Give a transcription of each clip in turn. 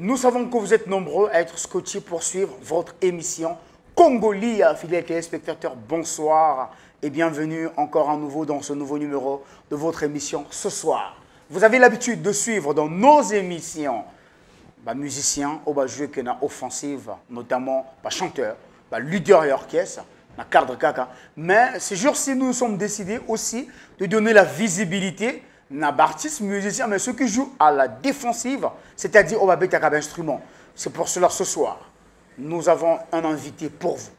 Nous savons que vous êtes nombreux à être scotchés pour suivre votre émission Congolie. Fidèles téléspectateurs, bonsoir et bienvenue encore à nouveau dans ce nouveau numéro de votre émission ce soir. Vous avez l'habitude de suivre dans nos émissions musiciens, jouer qui offensive, notamment chanteurs, leaders et orchestres, cadre caca. Mais ces jours-ci, nous nous sommes décidés aussi de donner la visibilité artistes, musiciens, mais ceux qui jouent à la défensive, c'est-à-dire au instrument. C'est pour cela ce soir, nous avons un invité pour vous.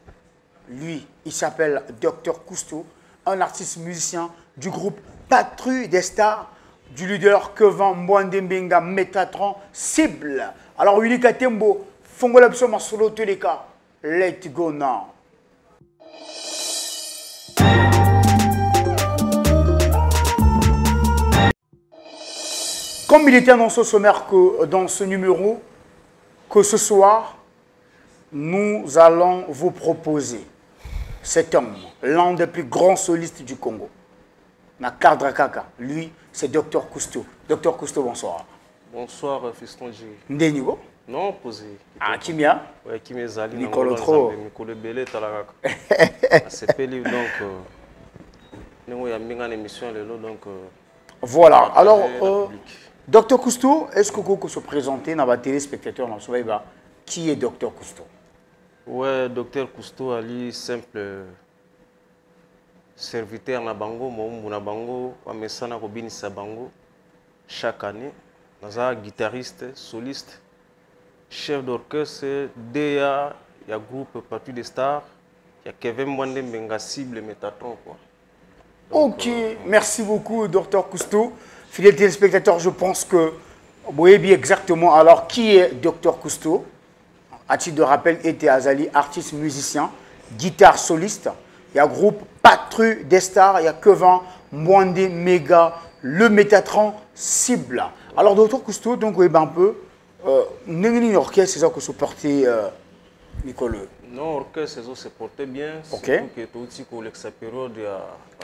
Lui, il s'appelle Dr Cousteau, un artiste musicien du groupe Patrouille des Stars, du leader Kevin Mwandembenga Métatron Cible. Alors, Willy Katembo, Fongola Psoma Solo Teleka, let's go now. Comme il était annoncé au sommaire que dans ce numéro, que ce soir, nous allons vous proposer cet homme, l'un des plus grands solistes du Congo. Nakadra Kaka, lui, c'est Dr Cousteau. Dr Cousteau, bonsoir. Bonsoir, Fiston G. Ndenigo? Non, posé. Ah, Kimia? Oui, Kimia Zali. Nicolo Tro. Nicolo Belé, Talagaka. C'est Péli, donc. Nous avons une émission, donc. Voilà, alors. Dr Cousteau, est-ce que vous pouvez se présenter dans les téléspectateurs qui est Dr Cousteau? Oui, Dr Cousteau, Ali, simple serviteur na bango, mon na bango, amesana ko binisa bango chaque année. Naza guitariste, soliste, chef d'orchestre, DA, il y a groupe Patrouille des Stars, il y a Kevin Mwandembenga Cible Métatron quoi. Donc, ok, merci beaucoup Dr Cousteau. Fidèles téléspectateurs, je pense que vous voyez bien exactement alors qui est Dr Cousteau. À titre de rappel, était Azali, artiste musicien, guitare soliste. Il y a groupe Patrouille des Stars, il y a Kevin Mwandembenga, le Métatron Cible. Alors Dr Cousteau, donc vous voyez un peu, une orchestre, c'est ça que se portait Nicolas. Non, l'orchestre se portait bien. Ok. Surtout que tout aussi pour l'extra période de la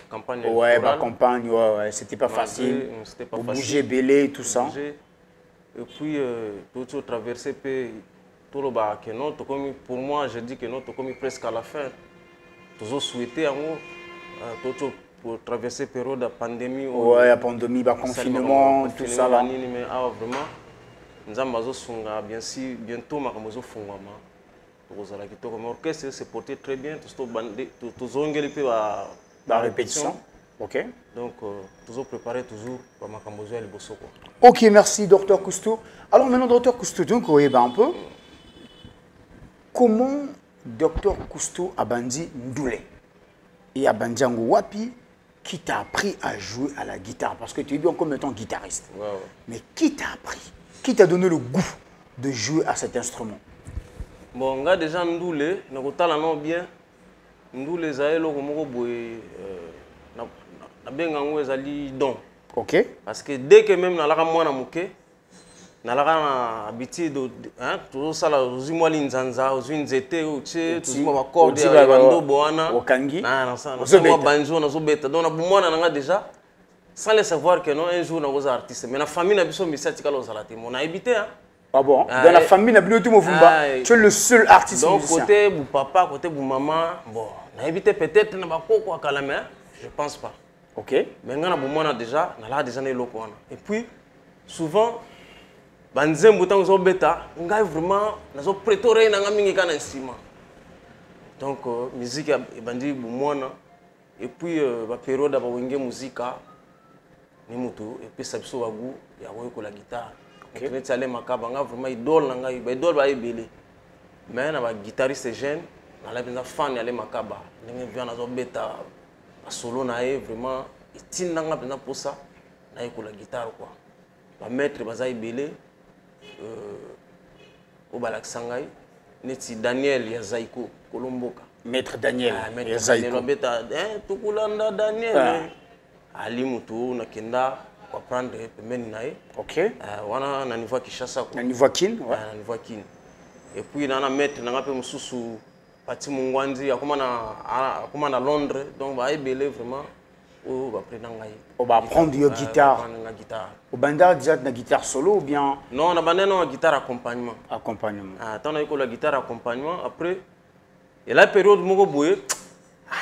campagne. Ouais, la campagne, ouais, c'était pas facile. C'était pas facile. facile. Bouger, belé, tout ça. Et puis, tout au traversé, tout le bas, pour moi, je dis que nous sommes presque à la fin. Tout souhaité, tout pour traverser la période de pandémie. Ouais, la pandémie, le confinement, tout ça là. Mais vraiment, nous avons bientôt, l'orchestre s'est porté très bien, tout la répétition. Ok. Donc, toujours préparé toujours pour ma cambozo et le bosso. Ok, merci Dr Cousteau. Alors maintenant, Dr Cousteau, donc, vous voyez un peu comment Dr Cousteau a bandi Ndoulé et a bandi Wapi qui t'a appris à jouer à la guitare parce que tu es bien comme étant guitariste. Ouais. Mais qui t'a appris? Qui t'a donné le goût de jouer à cet instrument? Bon, on a déjà Ndoulé, nous avons bien. Ndoulé, ok. parce que dès que même dans la moine mouké, dans la habitude, tout ça là, aux humains l'inzanza, aux unzété, aux tchè, tous les accords de bando boana, au kangi, aux banjo, aux bêta. Donc moi on a déjà, sans le savoir que non un jour on a artiste, mais la famille n'a pas besoin de ça aux alatés. On a habité hein. Ah bon? Dans la famille n'a plus tout mouvement. Tu es le seul artiste donc musicien. côté mon papa, côté mon maman, bon, on a habité peut-être n'a pas quoi calamé, je pense pas. Ok. Mais on a déjà, on a déjà né locaux. Et puis souvent banzem bouton zo bêta, on a vraiment, on a prétoré dans un instrument. Donc musique est bandi boumona. Et puis la période de la musique, et puis ça se voit il y a la guitare. Okay. Tu allé makabanga vraiment idole nanga idole ba ebele. Mais na ba guitariste jeune, na la benza fan ya le makaba. Ndenge vient na zo beta solo na e vraiment itinanga benza pour ça. na ko la guitare quoi ba maître bazai belé au balak sangai neti Daniel ya Zaiko Kolomboka Maître Daniel ya Zaiko beta tukulanda Daniel ali mutu na kenda kwa prendre pemeni nae OK wana na niveau Kishasa na niveau kin ouais na niveau kin et puis na maître na ngape mususu pati mungwanzi akoma na Londres donc ba belé vraiment o ba prendre ngai on va prendre une guitare au banda déjà na guitare solo ou bien non na banda na guitare accompagnement tant na la guitare accompagnement après et la période moko boye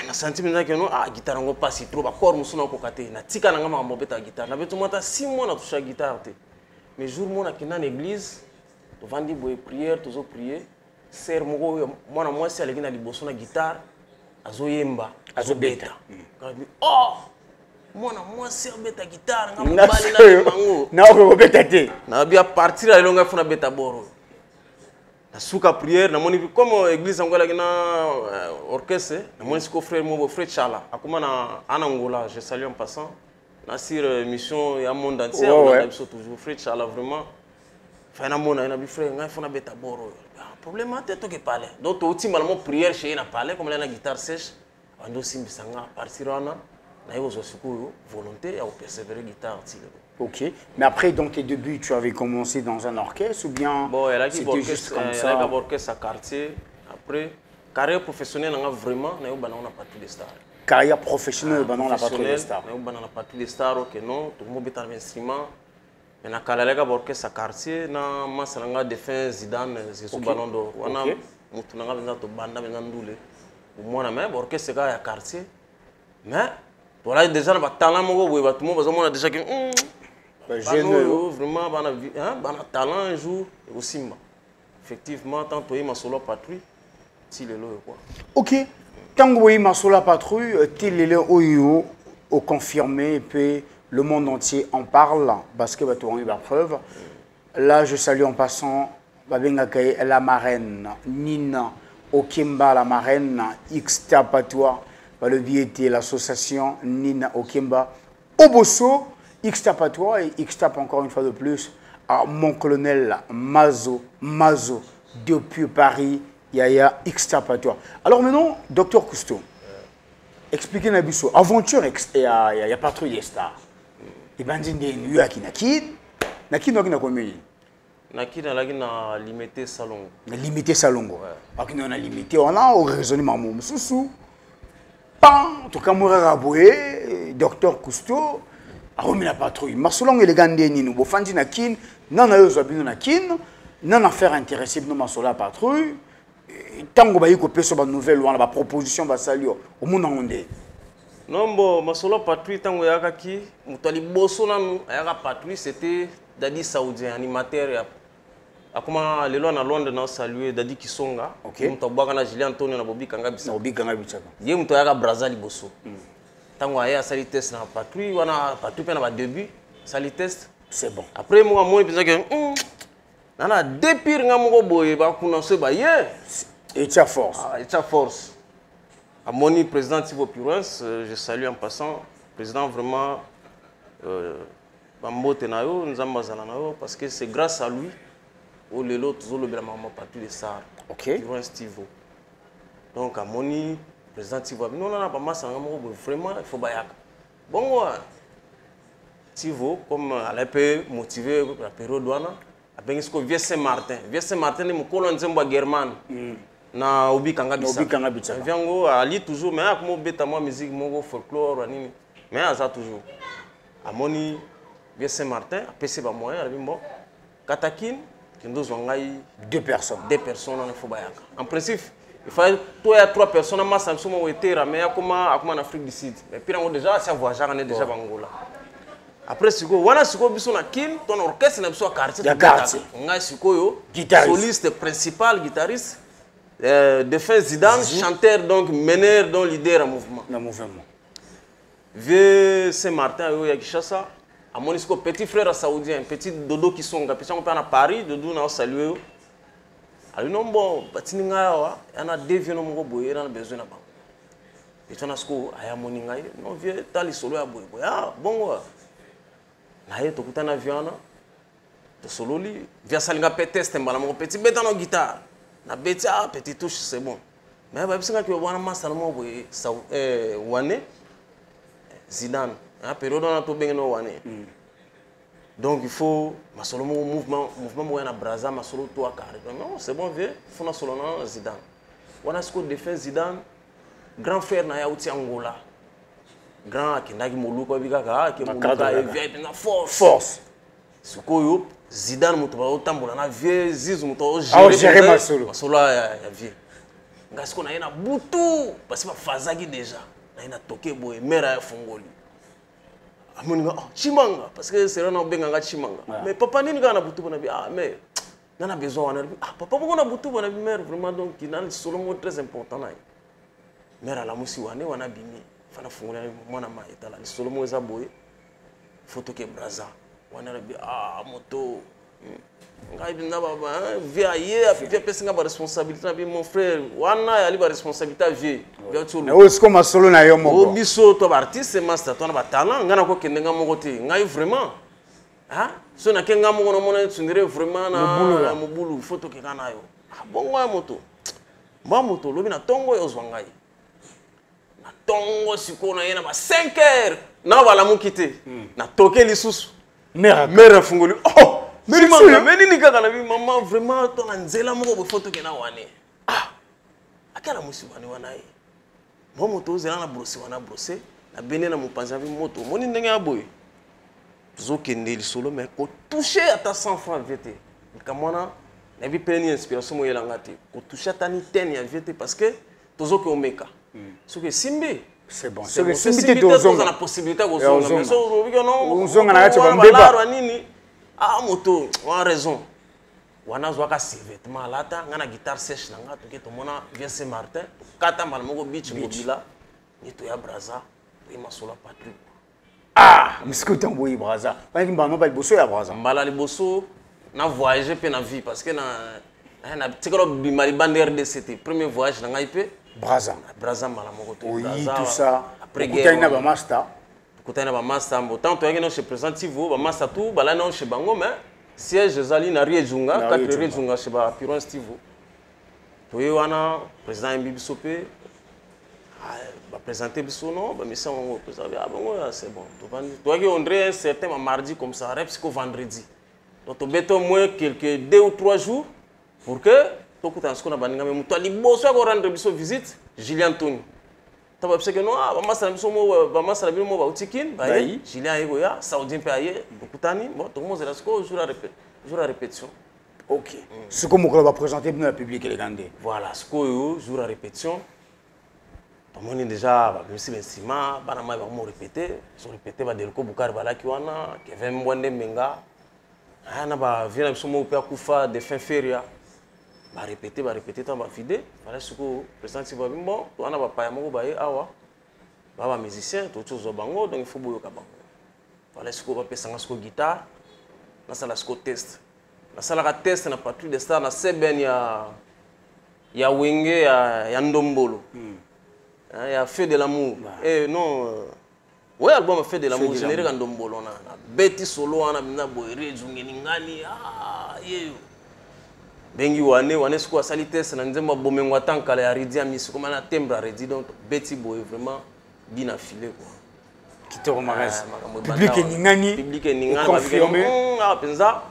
na senti mena que non guitare ngo passe trop ba corps musuna ko kate na tika na ngama mbobeta guitare na beto mata 6 mois na toucha guitare te mais jour mo na kina na église to vandi boye prière toujours prier ser moko mwana mwasi aleki na liboso na guitare azoyemba azobeta mwana mwasi abeta guitare ngamba bali na mango na ko beta te na bia partir à longa funa beta boro na suka prière na moni comme église angola kina orchestre na moni siko frère mo frère Chala akuma na Angola je salue en passant na sur mission ya monde entier on a toujours frère Chala vraiment fa na mona na bi frère ngai funa beta boro problème ate to ke parler donc to uti malamo prière chez na parler comme la guitare sèche ando simbisanga partir wana na yo zosikuyo volonté à persévérer guitare tile. OK, mais après dans tes débuts tu avais commencé dans un orchestre ou bien bon c'était juste comme ça elle a orchestre à quartier après carrière professionnelle on a vraiment na yo bana on a pas tous les stars carrière professionnelle bana on a pas tous les stars na yo bana on a pas tous les stars OK non tout le monde est un instrument mais na kala lega orchestre à quartier na masalanga défense Zidane c'est ballon d'or wana mutu na ngaba to banda benza ndule mwana mais orchestre ka ya quartier mais voilà déjà na talent moko boye tout le monde bazomona déjà que jeune vraiment bana talent un jour au simba effectivement tant que ma solo patrouille si le lo quoi OK tant que ma solo patrouille tilele oyo au confirmé puis le monde entier en parle parce que tu as eu la preuve là je salue en passant babengaka la marraine Nina Okemba la marraine Xta Patois par le biais de l'association Nina Okemba Oboso Xta Patois et Xtap encore une fois de plus à mon colonel Mazo depuis Paris Yaya Xta Patois. Alors maintenant docteur Cousteau expliquez-nous biso aventure il y a patrouille star et bandine de New York nakin wakina combien nakin alaki na limité salongo wakina na limité on a au raisonnement mususu pan to kamura raboé docteur Cousteau a remis la patrouille masolongo elegande nini bo fandi nakin nana yo zabino nakin nana faire intéresser bino masola patrouille tango ba yiko peso ba nouvelle wana ba proposition ba salio au monde ngonde non masolo patrouille tango yaka ki mutali boso nanu ayaka patrouille c'était Dadi Saoudien animateur akoma lelo na Londres na saluer Dadi Kisonga muto bwaka na Julien Antonio na Bobi Kanga Bisaka ye muto yaka Brazil boso tango aya sali test na patrouille wana patrouille na ba début sali test c'est bon après moi moi pensa que nana depuis nga moko boye ba kuna se ba ye et ta force à Moni, président Thibaut Purens, je salue en passant, président vraiment Bambo Tenayo, nous avons parce que c'est grâce à lui au Lelo, toujours le maman partout les SAR. OK. Purens Thibaut. Donc à Moni, président Thibaut, nous on a pas mal vraiment il faut bayak. Bon Thibaut comme elle a peu motivé la période douane, a bien ce que Vieux Saint-Martin est mon colon Zemba German. Na Obi Kanga Bisaka. Viango ali toujours mais comme beta moi musique mon folklore nini. Mais ça toujours. A Moni Vieux Saint-Martin, a PC ba moyen ali bon. Katakin kendo zongai deux personnes en Fobayaka. En principe, il fallait toi et 3 personnes ma sanction mo etera mais comme en Afrique du Sud. Mais puis on déjà ça voyager on est déjà Angola. Après siko wana siko biso na kin ton orchestre na biso quartier. Ngai siko yo soliste principal guitariste Défense Zidane, chanteur, donc meneur, donc leader en mouvement. Vieux Saint-Martin, il y a Kishasa, à mon petit frère saoudien, petit dodo qui sont à Paris, dodo n'a salué. Alors non bon, patininga, il y en a deux vieux noms boy, il y en a besoin là-bas. Et tu as ce qu'on a moninga, non vieux, t'as les solo à boy, ah bon naye tokutana viana tosololi via salinga pe test mbala moko petit beta no guitare na beti petit touche c'est bon mais ba bisinga ki wana masala mo boye sa wane Zidane période on a to bengeno wane donc il faut masolo mo mouvement mo na braza masolo to akare non c'est bon vieux fona solo na Zidane wana sko défense Zidane grand frère na ya uti Angola grand akendaki moluko bikaka ke moluka e vieux na force sikoyo Zidane muto ba otambola na vieux zizu muto gérer masolo ya vieux ngasko na yena butu parce que fazaki déjà na yena toke boye mera ya fongoli amoninga chimanga parce que c'est là na benga chimanga mais papa nini kana butu bona bi mais nana besoin wana papa boko na butu bona bi mère vraiment donc il a solo mot très important na mère la musi wana bimi fana fongola mwana ma etala solo mo za boye photo ke braza wana bi moto ngai binda baba via ye afia pesinga ba responsabilité na bi mon frère wana ya li ba responsabilité vie via tulu o sko masolo na yo moko o biso to ba artiste master to na ba talent ngana ko kendenga moko te ngai vraiment so na kenga moko no mona tsundire vraiment na mobulu photo ke kana yo bongo ya moto moto lobi na tongo yo zwangai na tongo siko na yena ba 5h na bala mukite na toke lisusu mère fungoli mais nini kaka na bi maman vraiment to na nzela moko bo photo ke na wane akala musi wana ye moto zela na brosser wana brosser na bene na mopanza bi moto moni ndenge ya boy zo kende solo mais ko toucher ata 100 francs VT kamona na bi peni inspiration mo yelanga te ko toucher ata ni 10 ya VT parce que tozo ke omeka so que simbi c'est bon c'est simbi tozo na possibilité ko zonga mais so bi non zonga na kati ba mbeba nini moto on a raison wana zwaka survêtement lata ngana guitare sèche na nga toke tomona via Saint Martin kata mbala moko beach mobila ni to ya braza to masola Patrick misiko tambo yi braza ba mbano ba liboso ya braza mbala liboso na voyager pe na vie parce que na tikoro bimali bander de c'était premier voyage na ngai pe braza mbala moko to braza tout ça après guerre na ba master kutana ba master mbo tant to yake chez président Tivo ba master tout bala na chez bango mais siège zali na Riejunga 4 Riejunga chez ba Piron Tivo to wana président Mbibi Sopé ba présenter biso non ba mission ngo président bango c'est bon to yake André un certain mardi comme ça rep jusqu'au vendredi donc to beto moins quelques 2 ou 3 jours pour que to kutana skona baninga me muto ali boso ko rendre biso visite Julien Tony taba parce que non ba masala biso mo ba masala bi mo ba utikin ba Julien yego ya saoudien pe aye bokutani bon tout le monde est jour à répétition OK ce que moko ba présenter dans le public élégandé voilà ce que jour à répétition tout le monde déjà ba monsieur Bensima bana mai ba mo répéter so répéter ba delko bukar balaki wana Kevin Mwande Menga ana ba vient biso mo pe akufa de fin feria ba répéter tant ba fidé voilà ce que président Tivo bon wana ba pa moko ba awa ba musicien to chose bango donc il faut boyoka bango voilà ce que ba pesa ngasko guitare na sala sko test na sala test na patrouille de star na seben ya wenge ya ndombolo ya fait de l'amour et non ouais album fait de l'amour générique ndombolo na beti solo wana bina boyre zungeni ngani yeyo bengi wane siko asali test na nzemba bomengo tankala ya ridi ya misu comme na tembre ridi donc beti boy vraiment bien affilé quoi kitoko magazi public ningani confirmé penza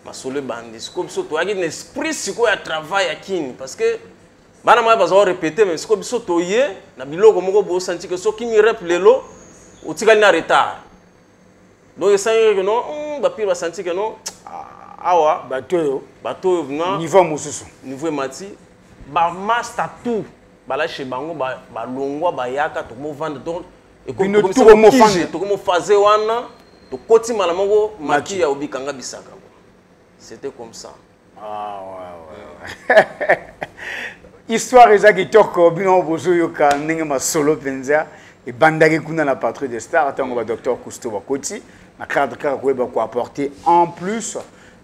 masolo bandi siko biso to yaki esprit siko ya travail akini parce que bana ma bazo répéter mais siko biso to ye na biloko moko bo senti que so kimi rep lelo utikali na retard donc esangi que non ba pire ba senti que non awa bato na niveau mususu niveau mati ba master tout bala chez bango ba longwa ba yaka to mo vendre donc et comme to mo fazer wana to koti mala moko maki ya obikanga bisaka c'était comme ça ouais histoire ezaki toko bino bozo yoka ndenge masolo penza et bandaki kuna na patrouille des stars tango ba docteur Cousteau bakoti na cadre kaka ko ba ko apporter en plus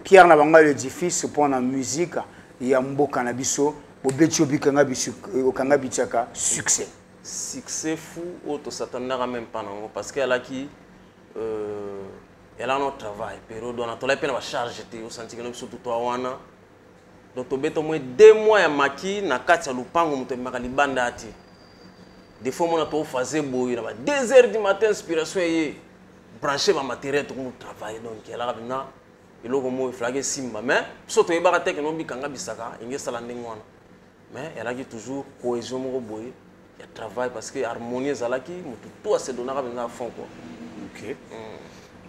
Pierre na banga l'édifice pour la musique ya mboka na biso bobeti obikanga biso okanga bichaka succès fou auto satanara même pas non parce qu'elle a qui et là notre travail période on a tolé peine va charge te au senti que nous surtout toi wana donc to beto moins 2 mois ya maki na kati ya lupango muto makali banda ati des fois on a to fazer boy na 2h du matin inspiration y brancher ma matériel to nous travailler donc là na iloko mo flaguer simba mais surtout yebaka te que no bikanga bisaka inge sala ndengwana mais elle a toujours cohésion mo boy ya travail parce que harmonie ezalaki mutu tout se donner à fond quoi. OK.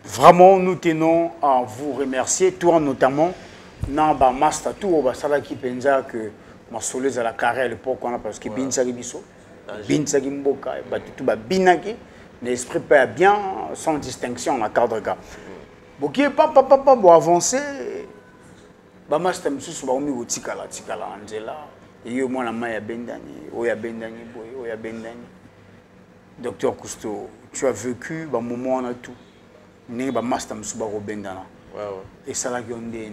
Vraiment, nous tenons à vous remercier, toi notamment, Namba Master Tour, Basala qui pensa que ma soleuse à la carrière à l'époque, parce que Binsagi Bisso, Binsagi Mboka, tout Binaki, l'esprit pas bien, sans distinction, la cadre gars. Ok, papa, pour avancer, Master Moussou, Baomi ou Tikala, Angela, et au moins la maille à Bendani, Oya Bendani, Oya Bendani. Docteur Cousteau, tu as vécu un moment on a tout. Né ba master msuba ko bendana. Ouais. Et ça là qui on dit.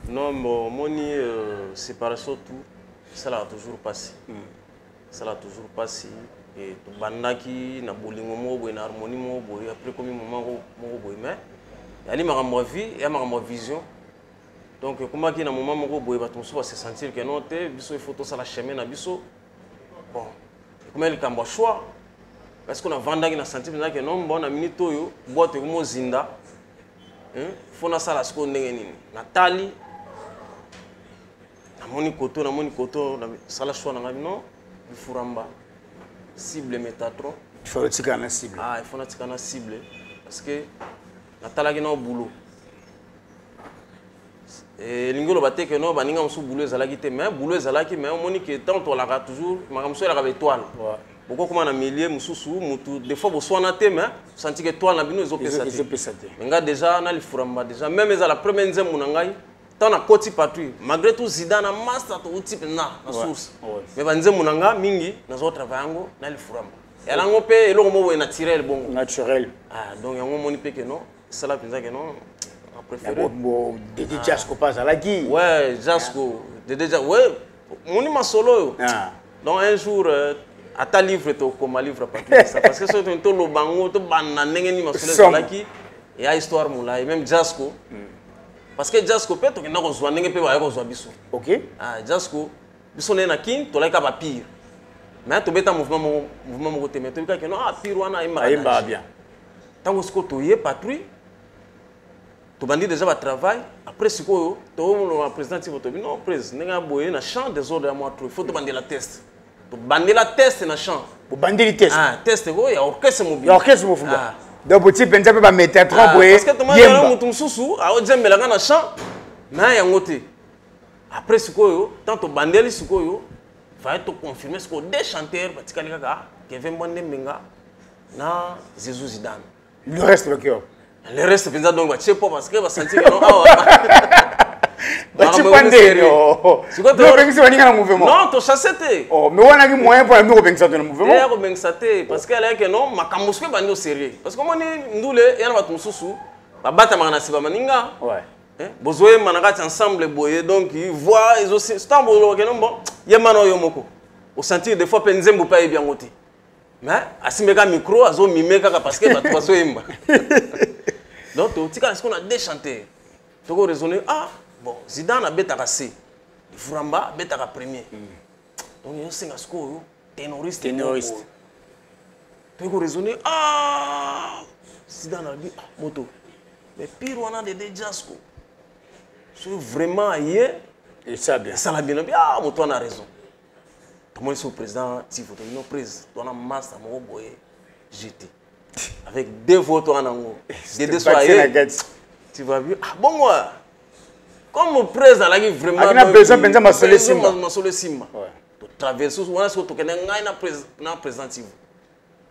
Non, moni séparation tout, ça l'a toujours passé. Ça l'a toujours passé et to bandaki na bolingo mo boy na harmonie mo boy après comme moment mo boy mais ali ma vie et ma vision. Donc comment qui na moment mo boy ba to msuba se sentir que non te biso il faut to ça la chemin na biso. Bon, comment il cambo choix parce qu'on a vendu qui na senti que non bon na minute yo boîte comme zinda faut na sala sko ndenge nini natali na moni koto na sala choix na non il furamba cible métatron il faut tika na cible il faut na tika na cible parce que natala ki na boulot et lingolo baté que non baninga musu boulot ezalaki te mais boulot ezalaki mais on moni que tant on la toujours makamso la ka étoile. Pourquoi comme on a milieu mususu mutu des fois boswana te mais senti que toi na bino ezopesate nga déjà na lifuramba déjà même eza la première nzembo na ngai tant na koti patui malgré tout Zidane na master to type na source mais banzembo na nga mingi na zo travail yango na lifuramba et là ngope eloko mo boy naturel bongo naturel donc yango moni pe que non ça la penza que non on préféré bon Dédé Jasco pas à la qui ouais Jasco Dédé ouais moni ma solo donc un jour à ta livre to comme livre papier ça parce que c'est un lo bango to banana ndenge ni masolo laki et a histoire moula et même Jasco parce que Jasco peut to ke na ko zwa ndenge pe ba ko zwa biso OK Jasco biso na kin to laka ba pire mais to beta mouvement mo côté mais to ka ke non pire wana imba bien tango sko to ye patrouille to bandi déjà ba travail après siko to mo président ti voto non président nga boye na champ des ordres à moi trop il faut to bandi la test to bandi la test na champ pour bandi le test test ko ya orchestre mobile donc petit penza pe ba mettre trop boye parce que to ma mutu susu a ojembela na champ na ya ngote après sikoyo tant to bandeli sikoyo va être confirmer ce que des chanteurs batikali kaka Kevin Bonde Mbenga na Zizou Zidane le reste le cœur le reste penza donc ba chepo parce que ba sentir que non tu prends c'est quoi toi penses que na mouvement non to chassete mais on a qui moyen pour nous penser dans le mouvement et ko bengsate parce que elle que non makambo ce que bandi au sérieux parce que moi ni ndule yana batu mususu ba bata mana siba maninga bozoé manakati ensemble boye donc ils voient ils aussi stambo que non bon yemano yomoko au sentir des fois penzembo pas bien ngote mais asimeka micro azo mimeka parce que batu baso yemba donc tu sais qu'on a des chanteurs tu ko raisonner bon Zidane a betaka C Furamba betaka premier donc yo singa sko ténoriste tu ko raisonner Zidane a dit moto mais pire on a des Jasco c'est vraiment hier et ça bien ça la bien moto on a raison moi je suis président Tifoto non président on a master mo boye j'étais avec deux votes en ango des deux soirées tu vas bien bon moi comme président là qui vraiment on a besoin de masole simba to traverser on a ce to kena ngai na président Tifoto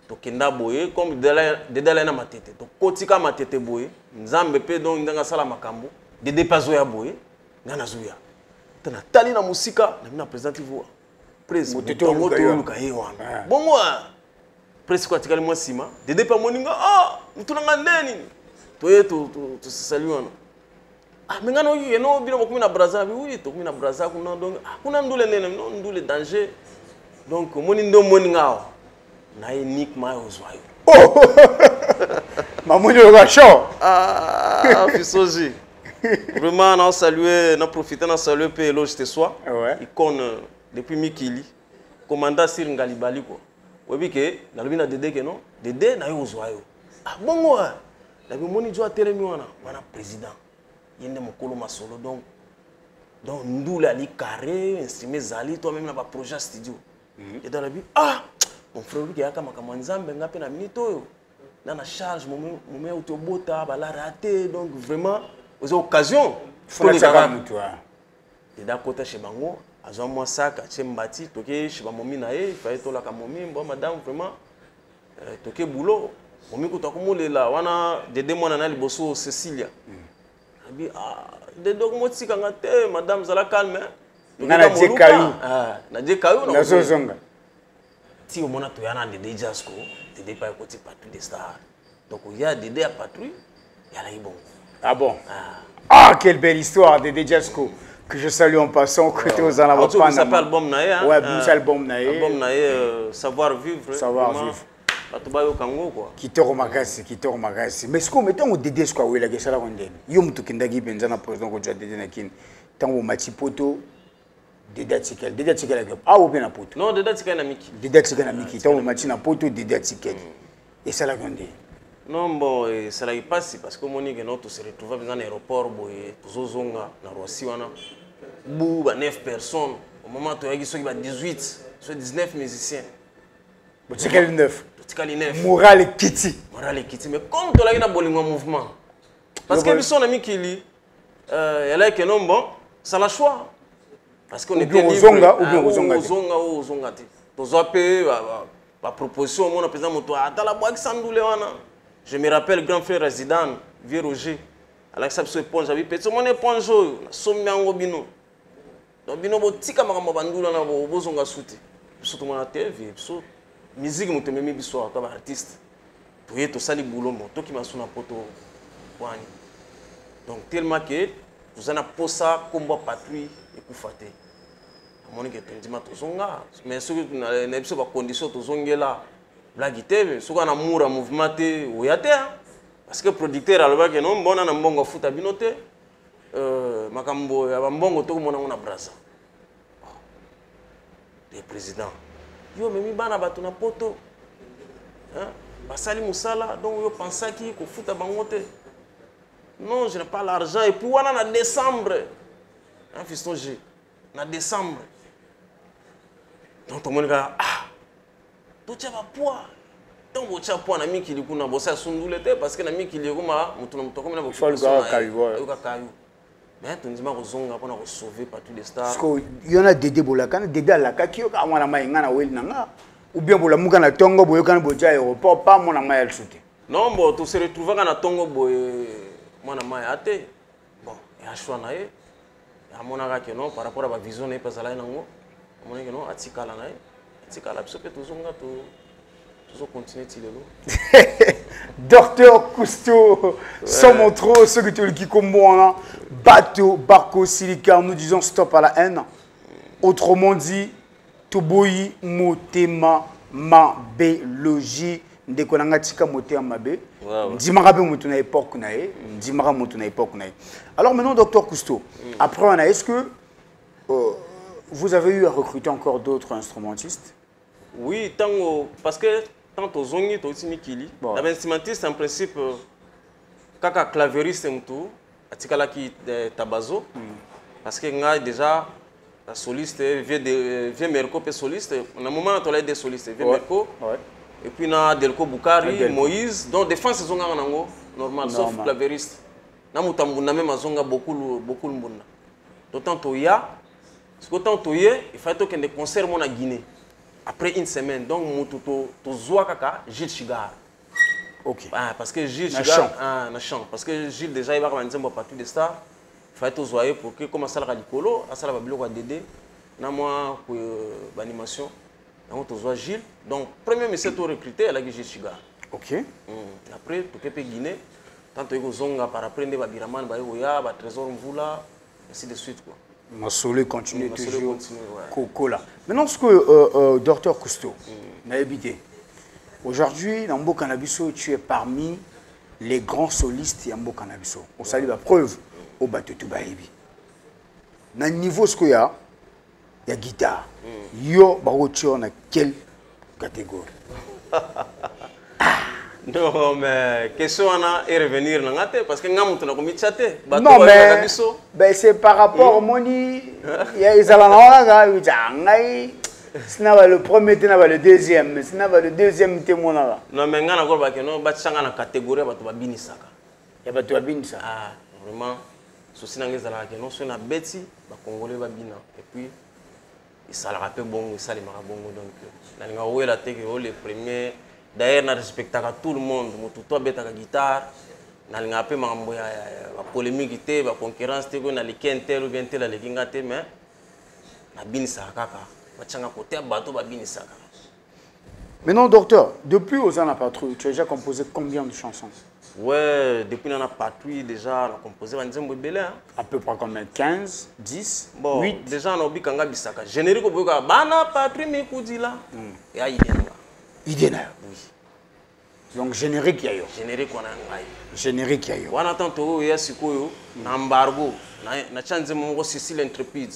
to kenda boye comme de dala na matete to kotika matete boye nzambe pe donc ndanga sala makambo de dépasso ya boye ngana zuya tana tali na musika na président Tifoto président moto luka yewana bon moi presque quoi tikali moi sima de dépa moninga mutuna ndeni to yeto to saluana mengano yeno bino bokumi na Brazzaville oui to kumi na Brazzaville kuna donc kuna ndule nene non ndule danger donc moni ndo moninga na unique ma ozwayo Maman le chaud. Ah, Fissoji. Vraiment, on a salué, on a profité, on a salué PLO, je te sois. Ouais. Icône depuis Mikili. Commandant Sir Ngalibali, quoi. Vous voyez que, dans le cas de Dédé, non? Dédé, n'a eu aux oiseaux. Ah, bon, ouais. La moni doit télémi, on a président. Il y a un mokolo masolo, donc nous, là, les carrés, instrument Zali, toi-même, là, projet studio. Et dans la vie, ah, mon frère, qui a comme un zambé, il a peine à minito. Dans la charge, mon mère, au bota, la raté, donc vraiment, aux occasions, faut les avoir, toi. Et d'un côté, chez Bango, à un mois, ça, chez Mbati, toqué, chez Mamomi, il fallait tout la Kamomi, bon, madame, vraiment, toqué boulot. Momi, quand on est là, on a des démons, on a les bossos, Cécilia. Elle dit, ah, des dogmes, si quand on madame, ça la calme. On a dit caillou. On a dit caillou, on a dit zonga. Si on a des Déjasco, des pas côté patrouille des stars. Donc il y a des à patrouille, il y a la bon. Ah bon? Ah, quelle belle histoire de Déjasco que je salue en passant côté aux Anabas. Ça s'appelle album Naé. Ouais, c'est album Naé. Album Naé, savoir vivre. Savoir vivre. Qui te remarque, qui te remarque. Mais ce qu'on met au Dédé, ce qu'on a dit, c'est la ronde. Yom tu kindagi benzana président ko jwa Dédé nakin. Tango mati poto. Dédé tikel. Dédé tikel ah ou bien na poto. Non, Dédé tikel na miki. Dédé tikel na miki. Tango mati na poto Dédé tikel. Et ça la ronde. Non bon, ça la passe parce que moni que notre se retrouve dans l'aéroport boye tozozonga na Roissy wana. Bou ba 9 personnes. Au moment où il y a 18, soit 19 musiciens. Tikel 9. Tikel 9. Moral Kitty. Moral Kitty. Mais comme tu as un mouvement. Parce que son ami qui lit, elle a que non bon, ça la choix. Parce qu'on était aux zonga ou bien aux zonga. Aux zonga. Aux appels, la proposition, mon président moto, dans la boîte sandoulé wana. Je me rappelle grand frère résident, vieux Roger. Alors que ça se éponge, j'avais petit mon éponge, sommet en bino. Donc bino botika makamba bandula na bo zonga souté. Surtout mon TV, surtout musique moto même biso comme artiste. Pour y tout ça les boulot moto qui m'a sonné poto wani. Donc tellement que vous en a posa combat patrouille et kufate. Amoni que tendima to zonga, mais ce que na biso ba condition to zongela blague TV, ce qu'on a moura mouvement te oyate parce que producteur alba que non bon na mbongo futa binote makambo ya mbongo to mona na brasa. Le président yo memi bana bato na poto hein basali musala donc yo pensa ki ko futa bangote. Non, je n'ai pas l'argent et puis on en décembre. Hein fiston G. En décembre. Donc tout le monde dit ah tu as pas poids. Donc tu as poids na mi ki likuna bossa sundulete parce que na mi ki likuma mutu na mutu comme na bo. Faut le gars caillou. Mais tu dis ma rozonga pour na sauver partout les stars. Parce que y en a Dédé bolakana Dédé la kakio ka mwana mai ngana wel nanga ou bien bola muka na tongo boyo kana boja aéroport pas mona mai el souté. Non bon tu se retrouver na tongo boye mwana mai ate. Bon, et a choix nae. A monaka que non par rapport à la vision ne pas là nango. Mona que non atikala nae. Atikala biso pe tozonga to continuer tilelo. Docteur Cousteau, sans mon trop, ceux que tu le qui comme moi, bateau, barco, silica, nous disons stop à la haine. Autrement dit, Toboyi, Motema, Mabelogie, Ndekonanga Tika Moté Mabe. Dimarabe Moutuna époque nae, Dimara Moutuna époque nae. Alors maintenant, docteur Cousteau, après, est-ce que vous avez eu à recruter encore d'autres instrumentistes? Oui, parce que tant aux zongi, aux timikili. L'instrumentiste, en principe, kaka clavieriste tout, atikala qui tabazo, parce que nga déjà la soliste, vieux Merco pe soliste. On a un moment où on a des solistes, vieux Merco. Et puis na Delco Boukari, Moïse, donc défense zonga nango normal, sauf clavieriste. Na mutambuna même zonga beaucoup mbuna. D'autant to ya, ce que tant to ye, il fallait que des concerts mon à Guinée. Après une semaine, donc tu zoa kaka Gilles Chigar. Ok. Parce que Gilles Chigar, na chant. Parce que Gilles déjà il va commencer à partir des stars. Il fallait tout zoyer pour que comme ça la radicolo, ça la babilo va Dédé. Na moi pour l'animation, donc tu zoa Gilles. Donc premier monsieur tout recruté, elle a Gilles Chigar. Ok. Après tu peux Guinée. Tant que zonga par après ne va biraman ba yoya, ba trésor mvula, ainsi de suite quoi. Massolé continue toujours. Coco là. Maintenant, ce que docteur Cousteau n'a évité. Aujourd'hui, dans Mbo Cannabiso, tu es parmi les grands solistes ya mboka na biso osali ba preuve au bateau tout baebi na niveau ce qu'il y a guitare yo barocho na quelle catégorie? Non, mais question est revenir parce que non, mais ben, c'est par rapport au moni. Il y a les alangaga, le premier, le deuxième. Le deuxième témoin. Non, mais on a une catégorie de binisaka. Il y a des binisaka. Ah, vraiment. Ceci n'a pas été non, c'est un bêtis, les Congolais babina. Et puis, ils s'en rappellent bon, ils s'en bon. Donc, on a les premiers. D'ailleurs, on respecte tout le monde. Tout le monde a la guitare. On a la polémique, la concurrence, on a les quintel ou bien tel, les guingaté, mais on a bien ça. Maintenant, docteur, depuis aux ans la patrouille, tu as déjà composé combien de chansons? Ouais, depuis la patrouille, déjà, on a composé à peu près combien? 15, 10, bon, 8? Déjà, on a Bikanga Bisaka. Générique, on a Bana patrouille, mais Koudila. Et à Idéna. Oui. Donc générique y a eu. Générique on a générique y a eu. On attend tout il y a sikoyo na embargo na chanze mon Cécile Intrépide.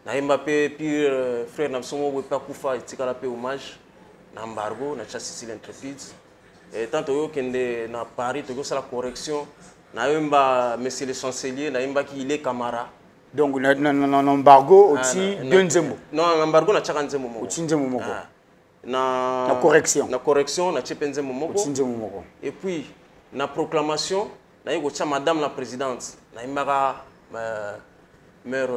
Na Mbappé puis frère na somo we pa kufa itikala pe hommage na embargo na Cécile Intrépide. Et tant yo kende na Paris to la correction na yemba monsieur le chancelier na yemba ki ile Camara. Donc embargo aussi deuxième. Non embargo na chaka nzembo mo. Nzembo moko. Na correction na chepenze momoko et puis na proclamation na yego cha madame la présidente na imaka mère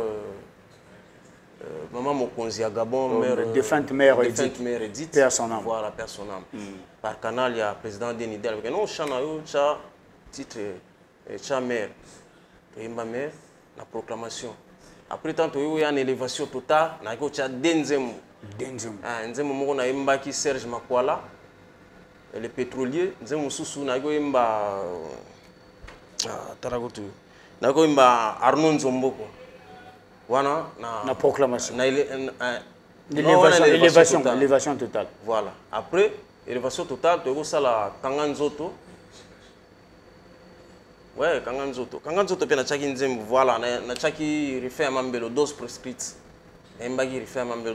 maman Mokonzi à Gabon mère défunte mère Edith père son âme voilà père son âme par canal il y a président Denidel avec non chana yo cha titre cha mère to imba mère na proclamation après tant il y a une élévation totale na yego cha denzemo nzembo moko na yembaki Serge Makwala le pétrolier nzembo susu na go yemba taragotu na go yemba Arnaud Nzomboko wana na proclamation na élévation totale voilà après élévation totale to go sala Kanganzoto ouais Kanganzoto pe na chaki nzembo voilà na chaki refaire mambelo dose prescrite.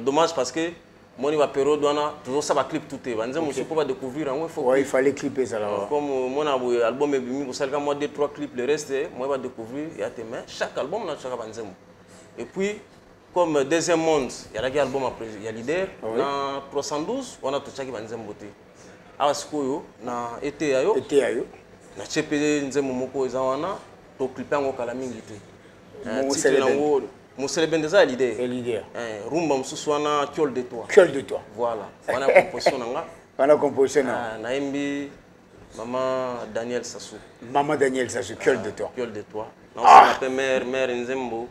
Dommage parce que moi, je période toujours ça va clip tout est. Je peux pas découvrir. Il fallait clipper ça là. Comme mon album est venu, vous savez moi 2-3 clips, le reste moi je vais découvrir. Il y a chaque album na chaque banzemo. Et puis comme deuxième monde, il y a la album après il y a leader. Dans 312, on a tout chaque banzemo té. Alors ce que na été ayo. Na chepé nzemo moko ezawana to clipper ngo kala mingi té. Moussel Bendeza est l'idée. Rumba Moussouana, Kiol de toi. Kiol de toi. Voilà. On a composition. On a composition. Naimbi, Maman Daniel Sassou. Maman Daniel Sassou, Kiol de toi. Kiol de toi. On s'appelle Mère Nzembo.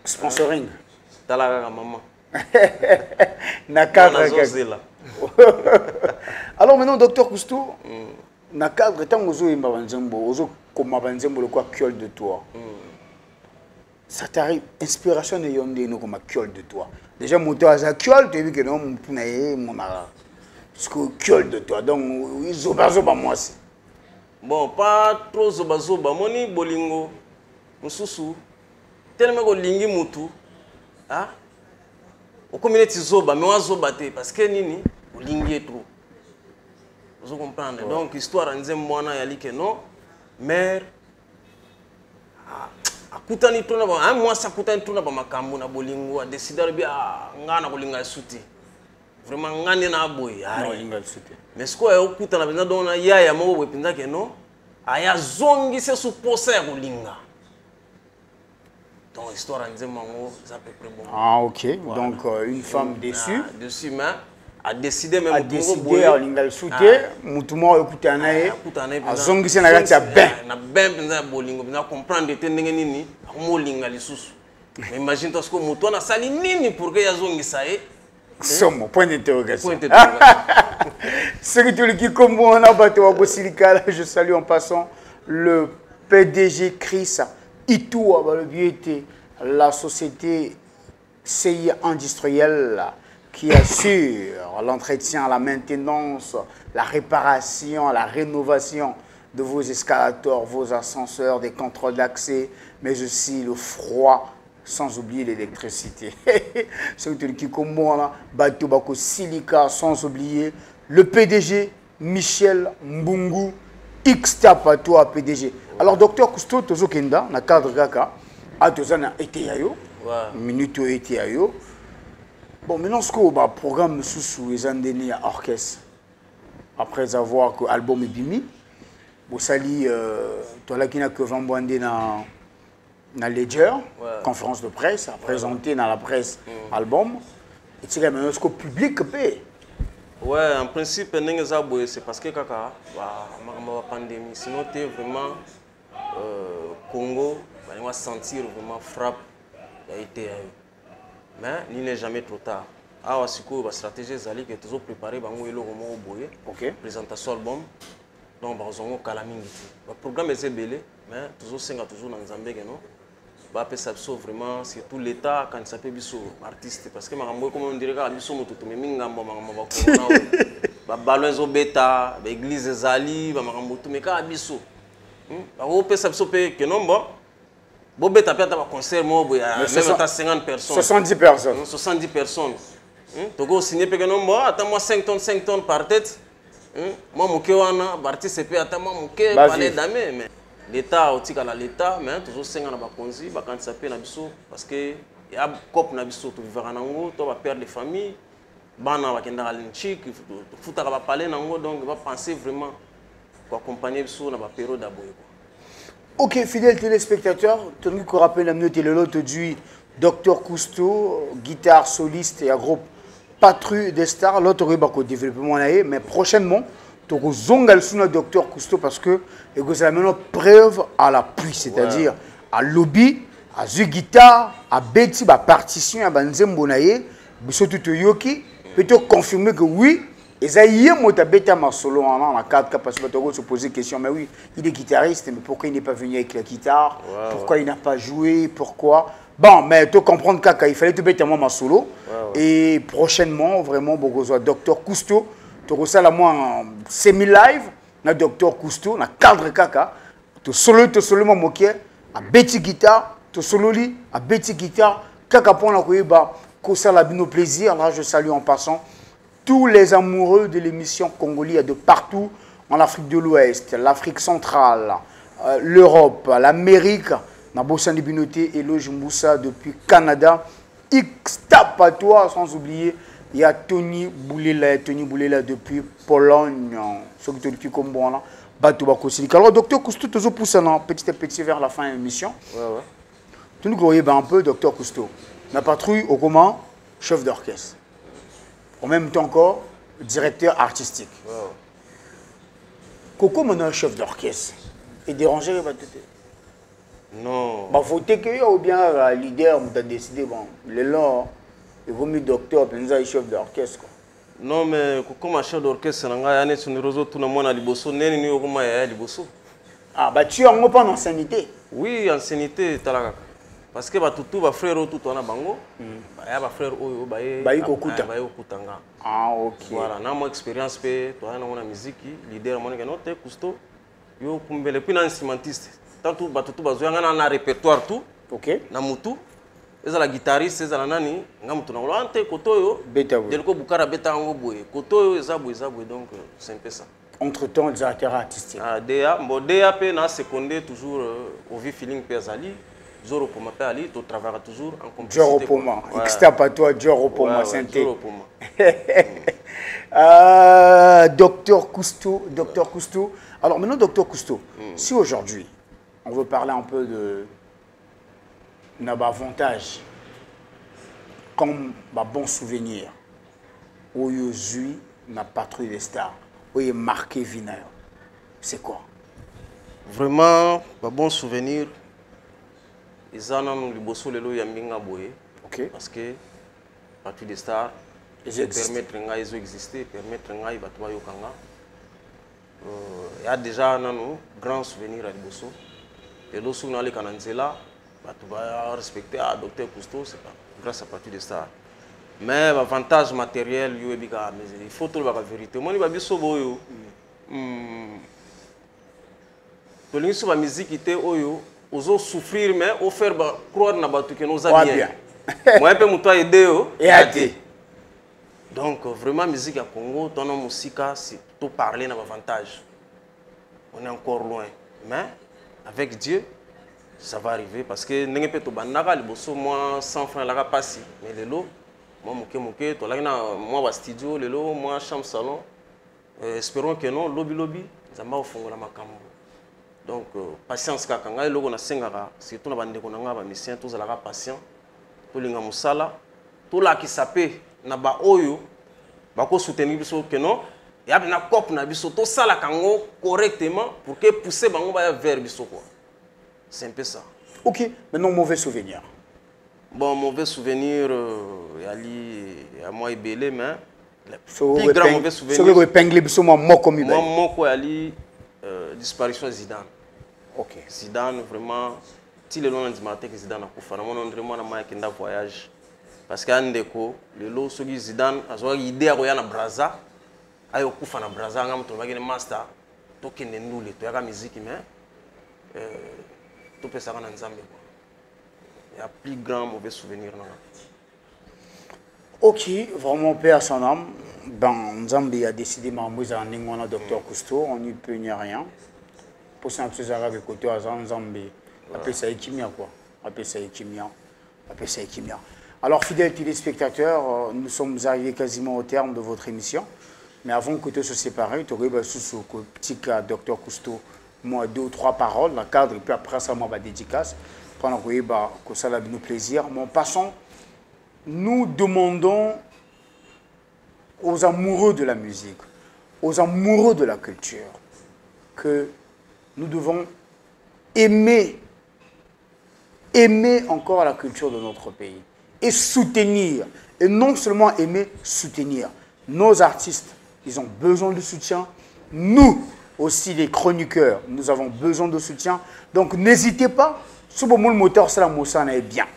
Sponsoring. Talaga maman. Nakadre. Alors maintenant, docteur Cousteau, Nakadre, tant que vous avez Nzembo, vous avez Nzembo, le quoi, Kiol de toi. Ça t'arrive, inspiration de Yondé, nous comme Kiol de toi. Déjà, mon toit à Kiol, tu as vu que non, mon pounaïe, mon mara. Parce que Kiol de toi, donc, zoba moi aussi. Bon, pas trop zoba, moni bolingo, moussou, tellement que lingi moutou, ah, au communauté zoba, mais on zoba parce que nini, lingi est trop. Vous comprenez? Donc, histoire en disant, moi, il y a que non, mère, akutani tuna ba moi ça kutani tuna ba makambo na bolingo a décider bien ngana bolinga suti vraiment ngani na boy mais ce quoi okutana benza dona yaya mo wepinza ke no aya zongi se supposa ya bolinga donc histoire en mango ça peut près bon ok voilà. Donc une femme déçue mais a décidé même a décidé à lingal souté mutumo ekutana azongise na kati ya ben penza bolingo penza comprendre te ndenge nini mo lingal lisusu mais imagine toi ce que mutu na sali nini pour que yazongisa somo point d'interrogation ce que tu le qui comme on a bateau à Bosilikala je salue en passant le PDG Chris Itoua le BIT la société CI industrielle qui assure l'entretien, la maintenance, la réparation, la rénovation de vos escalators, vos ascenseurs, des contrôles d'accès, mais aussi le froid, sans oublier l'électricité. C'est qui comme moi là, Bato Bako Silica, sans oublier le PDG Michel Mbungu, X-Tap à toi PDG. Alors docteur Cousteau, Tozo Kenda, na cadre Gaka, a Tozana été ayo, minute été ayo. Bon, maintenant ce qu'on programme sous les andénies à orchestre, après avoir que l'album est bimi, vous sali, toi là qui n'a que Vambouandé dans la Ledger, conférence de presse, à présenter dans la presse album, et tu sais maintenant ce qu'au public paie. Ouais, en principe, c'est parce que kaka, la pandémie, sinon tu vraiment Congo, on va sentir vraiment frappe été. Mais il n'est jamais trop tard. Alors, c'est quoi la stratégie Zali que toujours préparé, bango elo romo boye. OK. Présentation album. Donc bazongo kalamingi. Le programme est belé, mais toujours singa toujours dans Zambie non. Ba pe sabso vraiment surtout l'état quand ça peut biso artiste parce que makambo comme on dirait ka biso mututu mais mingambo makambo ba corona. Ba ballon zo beta, ba église Zali, ba makambo tout mais ka biso. Ba o pe sabso pe que non bon. Bobé tapé à un concert, même à 50 personnes. 70 personnes. 70 personnes. Togo signé que non, moi, attends-moi 5 tonnes par tête. Moi, mon cœur, l'artiste, attends-moi, mon cœur, parler d'amé. Mais l'État, l'État, mais toujours 5 ans à Bakonzi, quand ça peut parce que il y a un couple qui vivre en Ango, tu vas perdre les familles, bana va kenda alinchik, futa va parler nango, donc va penser vraiment pour accompagner sur la période d'abord. Ok, fidèles téléspectateurs, tenez qu'on rappelle la minute et le lot du Dr Cousteau, guitare soliste et un groupe Patrouille des Stars. L'autre est développement, mais prochainement, tu vas zongal sur le Dr Cousteau parce que vous avez maintenant preuve à l'appui, c'est-à-dire à lobby, à zu guitare, à beti, à partition, à banzembonaye, bisotu yoki, peut-être confirmer que oui. Et ça y est, moi, tu as ma solo en la 4 parce que tu as se poser question. Mais oui, il est guitariste, mais pourquoi il n'est pas venu avec la guitare? Pourquoi il n'a pas joué? Pourquoi? Bon, mais tu comprends qu'il fallait te mettre ma solo. Et prochainement, vraiment, Bogozoa, Dr Cousteau, tu reçois la moi en semi-live, na Dr Cousteau, na cadre kaka, tu solo moi moqué, à Betty guitare, tu solo li, à Betty guitare, kaka pour la koyeba, kosa la bino plaisir. Là, je salue en passant tous les amoureux de l'émission Congolais de partout en Afrique de l'Ouest, l'Afrique centrale, l'Europe, l'Amérique. Nabosan Binoté, Eloge Moussa depuis Canada. X-Tap à toi, sans oublier, il y a Tony Boulela depuis Pologne. Ce qui est comme bon là. Alors, docteur Cousteau, toujours poussant petit à petit vers la fin de l'émission. Tu nous croyez un peu, docteur Cousteau. La patrouille au comment, chef d'orchestre. En même temps encore, directeur artistique. Coco, mon un chef d'orchestre. Et déranger va te non. Il faut que ou bien leader, vous avez décidé, bon, le long, il vaut mieux docteur, puis nous avons chef d'orchestre. Non, mais comme un chef d'orchestre, il y a un réseau tout le monde à Liboso, il y a Liboso. Ah, bah tu es en pas en ancienneté? Oui, ancienneté, parce que tout va frère tout on a bango, bah va frère oyo okutanga. Ah ok. Voilà, na mo expérience pe toi na mona musique, leader mon que note Cousteau, yo kumbele puis na instrumentiste. Tant tout bazoya na répertoire tout. OK. Na mutu. Eza la guitariste, eza la nani, ngamutu na olante kotoyo. Beta oui. Delko bukara beta ngo boye. Kotoyo eza boye donc c'est un peu ça. Entre-temps, les directeurs artistiques. Ah, DA pe na secondé toujours au vie feeling pe azali. Zoro pour ma ali, tu travailleras toujours en complicité. Joro pour moi. Extra pas toi, Joro pour moi, santé. Joro pour moi. Docteur Cousteau. Alors maintenant, docteur Cousteau, si aujourd'hui, on veut parler un peu de nos avantages, comme un bon souvenir, où il y a Patrouille des Stars, où il est marqué Vinaire, c'est quoi? Vraiment, un bon souvenir. Ils ont un liboso lelo yambinga boye. OK. Parce que Patrouille des Stars permettre de exister, permettre de battre yokanga. Il y a déjà un grand souvenir à liboso. Et lorsque nous allons à Nzela, tu vas respecter à Dr Cousteau, c'est grâce à Patrouille des Stars. Mais l'avantage matériel, il faut tout la vérité. Moi, je suis tolingi so ba musique ité oyo ozo souffrir mais au faire ba croire na batu que nous a bien moi pe muto aider et até donc vraiment musique à Congo tono musika si tout parler na avantage on est encore loin mais avec Dieu ça va arriver parce que ndenge pe to bandaka liboso moi 100 francs la passi mais lelo moi moké to la na moi ba studio lelo moi chambre salon espérons que non lobby zamba ofongola makambo donc patience kaka ngai loko na sengaka surtout na bande ko na nga ba mission tous la patient to linga musala to la ki sapé na ba oyo ba ko soutenir biso que non ya na cop na biso to sala kango correctement pour que pousser bango ba vers biso quoi. C'est un peu ça. OK, maintenant mauvais souvenir. Bon, mauvais souvenir à moi belé mais le plus grand mauvais souvenir. Ce que épinglé biso moi comme moi moko ali disparition de Zidane. OK. Zidane vraiment ti le long du matin que Zidane a kufa na mon moi na ma kenda voyage parce que andeko le lo soki Zidane azoa idée ya koya na Brazza ayo kufa na Brazza ngam to bagene master to kende ndule to yaka musique mais tout peut ça en Zambie. Il y a plus grand mauvais souvenir. Ok, vraiment paix à son âme. Ben, Zambie a décidé de en Ningwana Docteur Cousteau, on n'y peut ni rien. Pour ça, on peut avec côté à Zambie. Appelle ça Ekimia quoi. Appelle ça Ekimia. Appelle ça Ekimia. Alors, fidèles téléspectateurs, nous sommes arrivés quasiment au terme de votre émission. Mais avant que tout se sépare, tu aurais sous le petit cas Docteur Cousteau. Moi, 2 ou 3 paroles, la cadre, et puis après ça, moi, ma dédicace. Pendant que ça a nous plaisir. Mais en passant, nous demandons aux amoureux de la musique, aux amoureux de la culture, que nous devons aimer encore la culture de notre pays et soutenir, et non seulement aimer, soutenir. Nos artistes, ils ont besoin de soutien. Nous, aussi les chroniqueurs, nous avons besoin de soutien. Donc n'hésitez pas, si le moteur c'est la mossa est bien.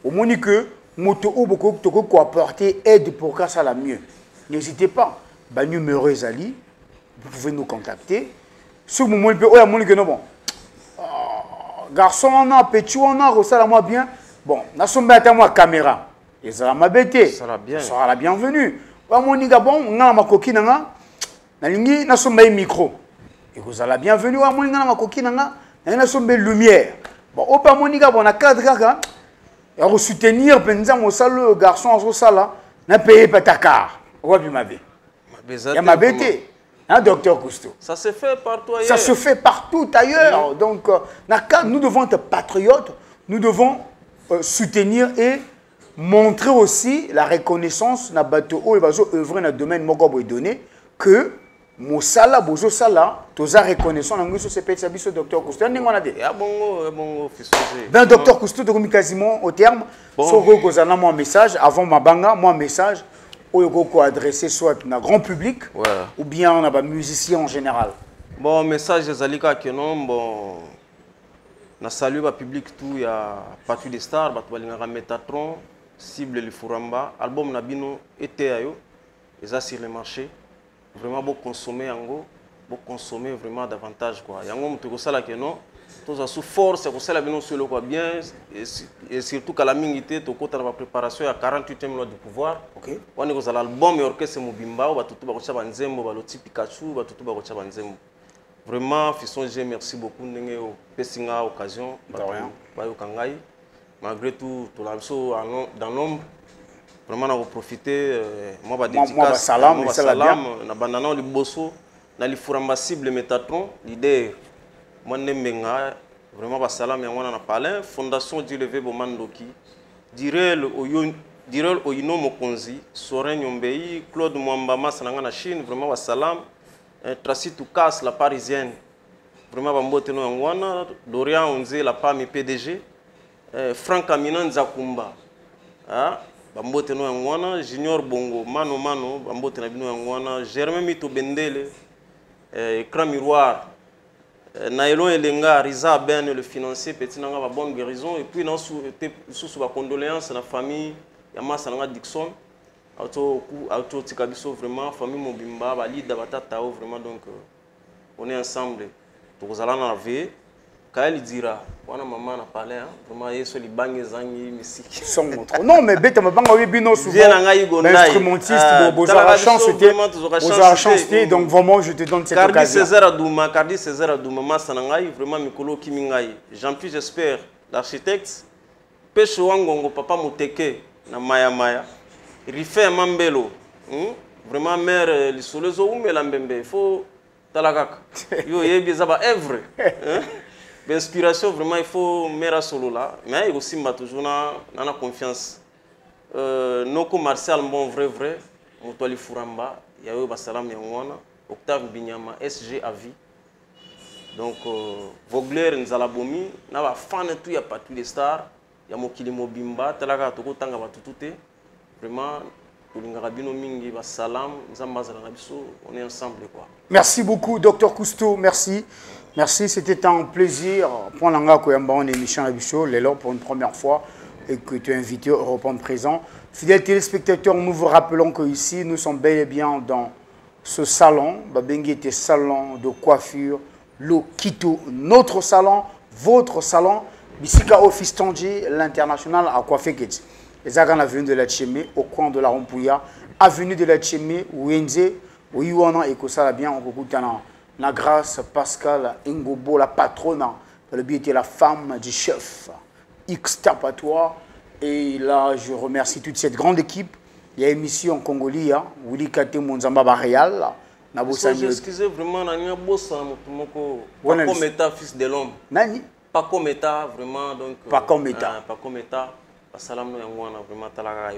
Au moins que moto ou beaucoup de apporter aide pour que ça la mieux. N'hésitez pas. Bah numéro Zali, vous pouvez nous contacter. Si vous moment peut oh que non bon. Garçon on a petit on a ça la moi bien. Bon, na sombe à moi caméra. Et ça m'a bêté. Ça sera la bienvenue. Bah mon niga bon, on a ma coquine na lingi na sombe micro. Et vous allez la bienvenue à mon niga ma coquine na sombe lumière. Bon, au pas mon niga bon na cadre kaka. Et à soutenir penza mon sale garçon en ça là, n'a payé pas ta car. Ouais puis ma vie. Il m'a bêté. Hein, docteur Cousteau. Ça se fait partout ailleurs. Ça se fait partout ailleurs. Donc, nous devons être patriotes, nous devons soutenir et montrer aussi la reconnaissance na bateau et bazo œuvrer dans le domaine mogobo donné que Mosala bozo sala toza reconnaissant nango so sepet sa biso docteur Cousteau ndingo na de. Ya bongo fisoze. Ben docteur Cousteau to quasiment au terme. So ko zana moi message avant mabanga moi message ou adressé soit à grand public ou bien à musiciens en général. Bon message zalika que non bon na saluer ba public tout il y a Parti des Stars ba balinga Metatron cible le Furamba album na bino été ayo eza sur le marché vraiment beau consommer yango beau consommer vraiment davantage quoi yango mutu ko sala que non tous sous force ko sala bino sur le quoi bien et surtout qu'à la mingité to kota na préparation à 48e loi du pouvoir. OK on ko sala album et orchestre mobimba ba tutu ba ko chaba nzembo ba loti Pikachu ba tutu ba ko chaba nzembo vraiment Fisson G merci beaucoup ndenge o pesinga occasion ba yo kangai malgré tout to la biso dans l'ombre vraiment on va profiter moi ba dédicace salam na bandana liboso na li Furamba cible Metatron leader moi nembenga vraiment ba salam ya wana na palin fondation Dilevé Bomandoki Direl Oyino Mokonzi Soren Nyombei Claude Mwambama sananga na Chine vraiment ba salam Tracy Toukas la parisienne vraiment ba mbote no ngwana Dorian Onze la PAMI PDG Franck Amina Nzakumba ah ba mbote no ngwana Junior Bongo mano ba mbote na bino ngwana Germain Mito Bendele écran miroir Naïlon Elenga, Riza Ben, le financier, petit nanga ba bonne guérison et puis non sous ba condoléances la famille Yama Sananga Dixon auto tikabiso vraiment famille Mobimba ba lida batatao vraiment donc on est ensemble tokozala na vie kaya lidira wana maman na parler vraiment yeso libangi zangi misiki son autre non mais bête mabanga oui bino souvent instrumentiste bozara chanté donc vraiment je te donne cette occasion Cardi César Adouma masa na ngai vraiment mikolo kimi ngai Jean-Pierre j'espère l'architecte Pêche Wangongo papa Muteke na maya Rife Mambelo vraiment mère lisolezo umela mbembe faut talakaka yo yebi zaba œuvre l'inspiration vraiment il faut mera solo là mais aussi m'a toujours na confiance noko Martial bon vrai Mutwali Furamba yayo basalam yangwana Octave Binyama SG à vie donc Vogler Nzalabomi na ba fan tout ya pas tous les stars ya mokili mobimba talaka toko tanga batutute vraiment mingi basalam nzambazala na biso on est ensemble quoi. Merci beaucoup Dr Cousteau, merci. Merci, c'était un plaisir pour l'anga koyamba en émission à Bichot, l'élan pour une première fois et que tu es invité au répondre présent. Fidèles téléspectateurs, nous vous rappelons que ici nous sommes bel et bien dans ce salon, Babengi était salon de coiffure, le Kito, notre salon, votre salon, Bissika Office Tangi, l'international à coiffer Keti. Les agents avenue de la Tchémé, au coin de la Rompouya, avenue de la Tchémé, Ouenze, Ouiwana et Kosala bien, on écoute la grâce Pascal Ngobo, la patronne, le but était la femme du chef, X Tapatoire. Et là, je remercie toute cette grande équipe. Il y a émission Congolais, Willy Kate Monzamba Baréal. Excusez vraiment, on a bossé, pas comme état fils de l'homme. Nani? Pas comme état, vraiment. Donc, pas comme état. Pas comme état. Salam no yangwana vraiment talaka.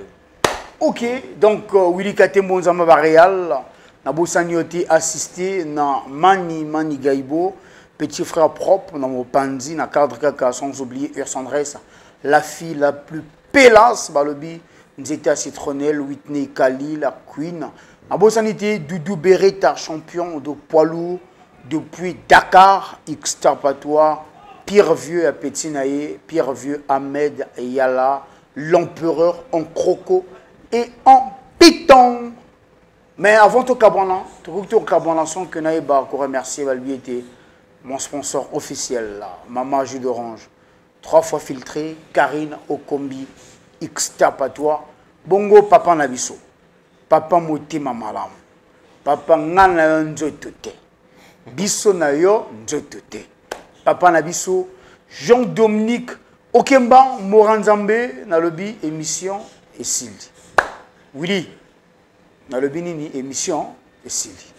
Ok, donc Willy Kate Monzamba Baréal. Nabosani oti assisté na Mani Gaibo, petit frère propre, dans mon panzi, na cadre kaka, sans oublier Ursandresse, la fille la plus pélasse, balobi, Nzeta Citronnelle, Whitney Kali, la queen. Nabosani oti Doudou Beretta, champion de poids lourd depuis Dakar, X-Star Patois, Pierre Vieux à Pétinaye, Pierre Vieux Ahmed Yala, l'empereur en croco et en piton. Mais avant tout Kabana, tout Kabana son que naïba qu'on remercie lui était mon sponsor officiel là, Maman Jus d'orange, 3 fois filtré, Karine Okombi, X-Star Patois, Bongo Papa Nabiso, Papa Moti Mamalam, Papa Ngana Nzotote, Biso Nayo Nzotote, Papa Nabiso, Jean-Dominique Okemba, Moranzambe, Nalobi, émission et Sylvie. Willy. Dans le Bénini, émission et Sylvie.